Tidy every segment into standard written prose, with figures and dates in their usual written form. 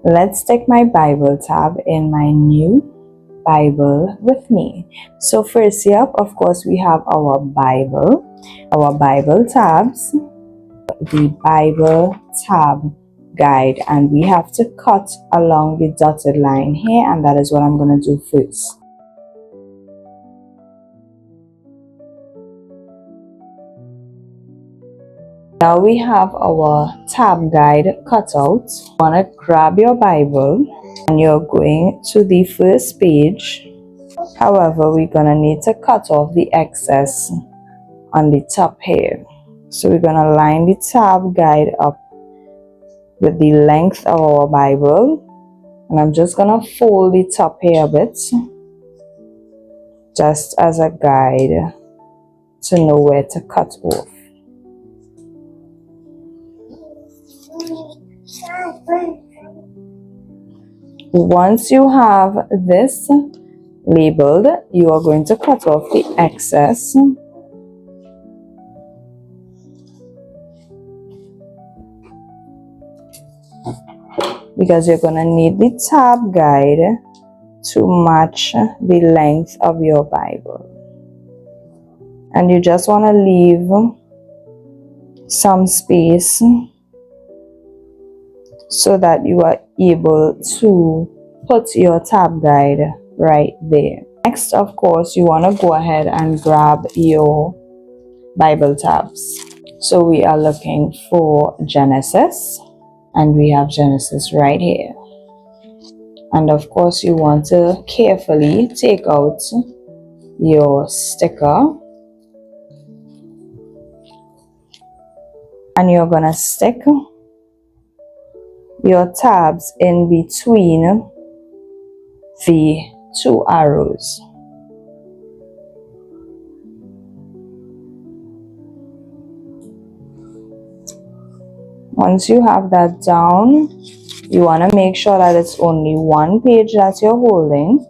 Let's take my Bible tab in my new Bible with me. So first up, of course, we have our Bible tabs, the Bible tab guide, and we have to cut along the dotted line here, and that is what I'm going to do first. Now we have our tab guide cut out. You want to grab your Bible and you're going to the first page. However, we're going to need to cut off the excess on the top here. So we're going to line the tab guide up with the length of our Bible. And I'm just going to fold the top here a bit, just as a guide to know where to cut off. Once you have this labeled, you are going to cut off the excess. Because you're going to need the tab guide to match the length of your Bible. And you just want to leave some space so that you are able to put your tab guide right there. Next, of course, you want to go ahead and grab your Bible tabs. So we are looking for Genesis, and we have Genesis right here. And of course, you want to carefully take out your sticker, and you're gonna stick your tabs in between the two arrows. Once you have that down, you want to make sure that it's only one page that you're holding.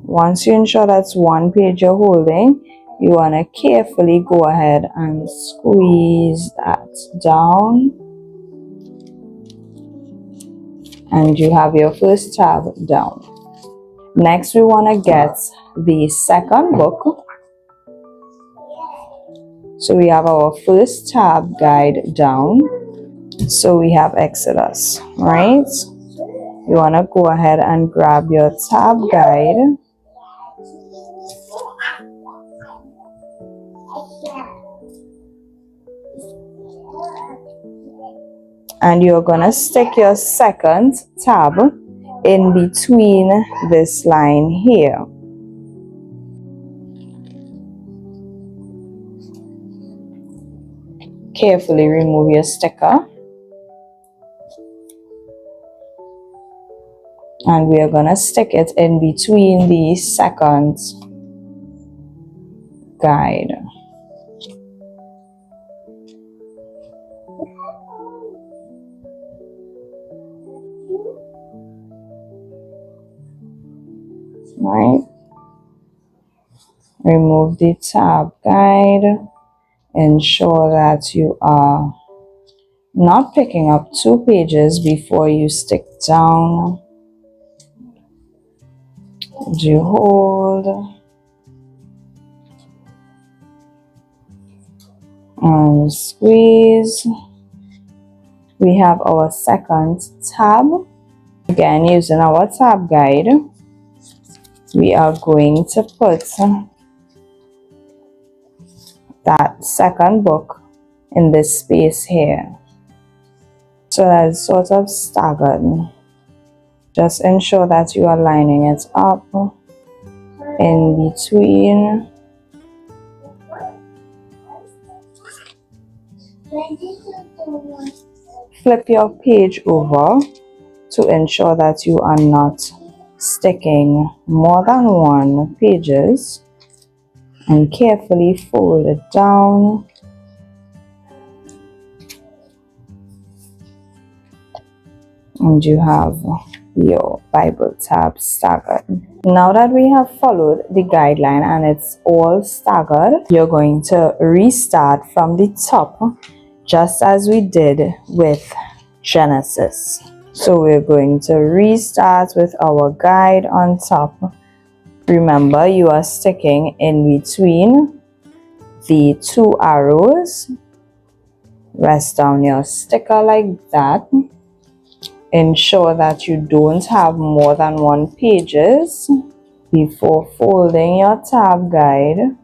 Once you ensure that's one page you're holding, you want to carefully go ahead and squeeze that down. And you have your first tab down. Next, we want to get the second book. So we have our first tab guide down. So we have Exodus, right? You want to go ahead and grab your tab guide. And you're going to stick your second tab in between this line here. Carefully remove your sticker. And we are going to stick it in between the second guide. Right? Remove the tab guide. Ensure that you are not picking up two pages before you stick down. You hold and squeeze. We have our second tab. Again, using our tab guide, we are going to put that second book in this space here. So that it's sort of staggered. Just ensure that you are lining it up in between. Flip your page over to ensure that you are not sticking more than one pages, and carefully fold it down. And you have your Bible tab staggered. Now that we have followed the guideline and it's all staggered, you're going to restart from the top just as we did with Genesis. So we're going to restart with our guide on top. Remember, you are sticking in between the two arrows. Rest down your sticker like that. Ensure that you don't have more than one pages before folding your tab guide.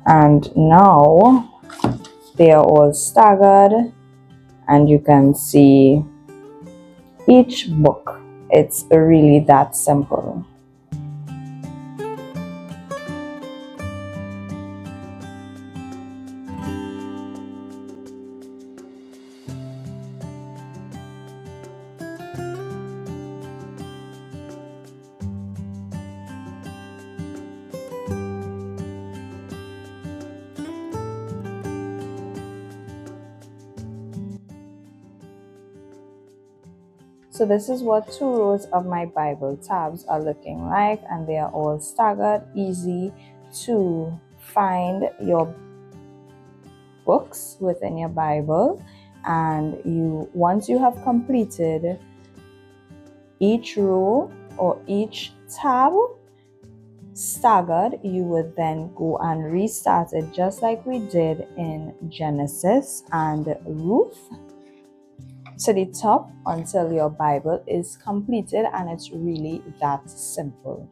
And now they are all staggered and you can see each book. It's really that simple. So this is what 2 rows of my Bible tabs are looking like, and they are all staggered, easy to find your books within your Bible. And once you have completed each row or each tab staggered, you would then go and restart it just like we did in Genesis and Ruth to the top until your Bible is completed, and it's really that simple.